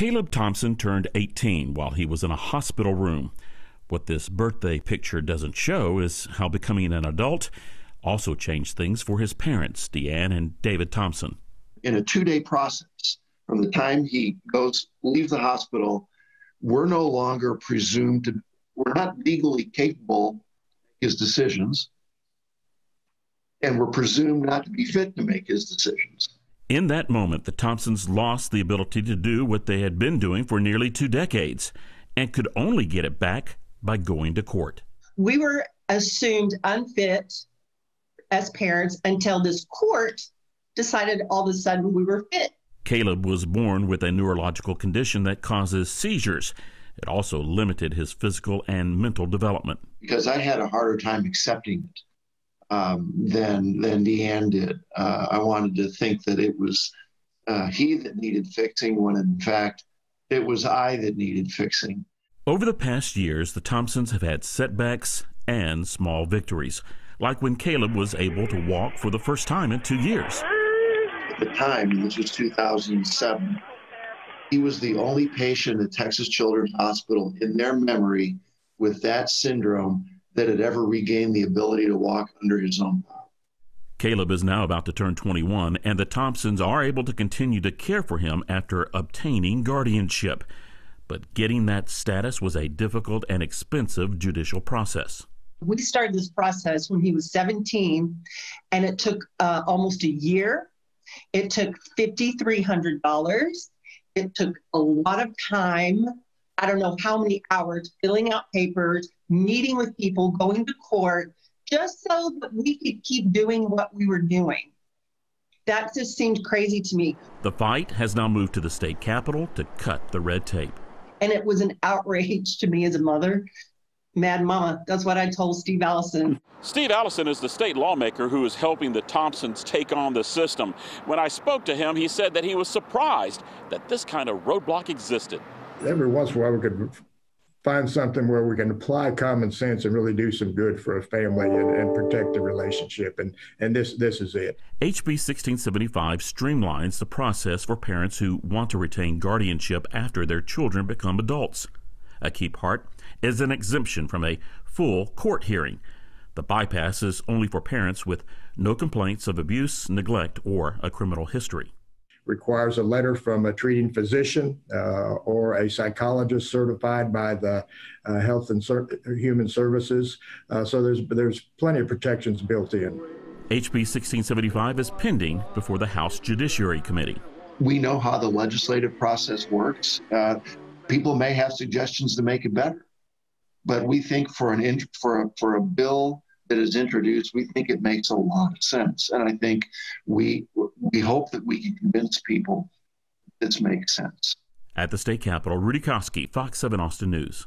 Caleb Thompson turned 18 while he was in a hospital room. What this birthday picture doesn't show is how becoming an adult also changed things for his parents, Deanne and David Thompson. In a 2-day process, from the time he leaves the hospital, we're no longer presumed to, we're not legally capable of his decisions, and we're presumed not to be fit to make his decisions. In that moment, the Thompsons lost the ability to do what they had been doing for nearly 2 decades and could only get it back by going to court. We were assumed unfit as parents until this court decided all of a sudden we were fit. Caleb was born with a neurological condition that causes seizures. It also limited his physical and mental development. Because I had a harder time accepting it than Deanne did. I wanted to think that it was he that needed fixing, when in fact it was I that needed fixing. Over the past years, the Thompsons have had setbacks and small victories, like when Caleb was able to walk for the first time in 2 years. At the time, this was 2007, he was the only patient at Texas Children's Hospital in their memory with that syndrome that had ever regained the ability to walk under his own power. Caleb is now about to turn 21, and the Thompsons are able to continue to care for him after obtaining guardianship. But getting that status was a difficult and expensive judicial process. We started this process when he was 17, and it took almost a year. It took $5,300. It took a lot of time. I don't know how many hours filling out papers, meeting with people, going to court, just so that we could keep doing what we were doing. That just seemed crazy to me. The fight has now moved to the state capitol to cut the red tape. And it was an outrage to me as a mother. Mad Mama, that's what I told Steve Allison. Steve Allison is the state lawmaker who is helping the Thompsons take on the system. When I spoke to him, he said that he was surprised that this kind of roadblock existed. Every once in a while we could find something where we can apply common sense and really do some good for a family and protect the relationship. And this is it. HB 1675 streamlines the process for parents who want to retain guardianship after their children become adults. A key part is an exemption from a full court hearing. The bypass is only for parents with no complaints of abuse, neglect, or a criminal history. Requires a letter from a treating physician or a psychologist certified by the Health and Human Services. So there's plenty of protections built in. HB 1675 is pending before the House Judiciary Committee. We know how the legislative process works. People may have suggestions to make it better, but we think for a bill that is introduced, we think it makes a lot of sense. And I think we hope that we can convince people this makes sense. At the state capitol, Rudy Koski, Fox 7 Austin News.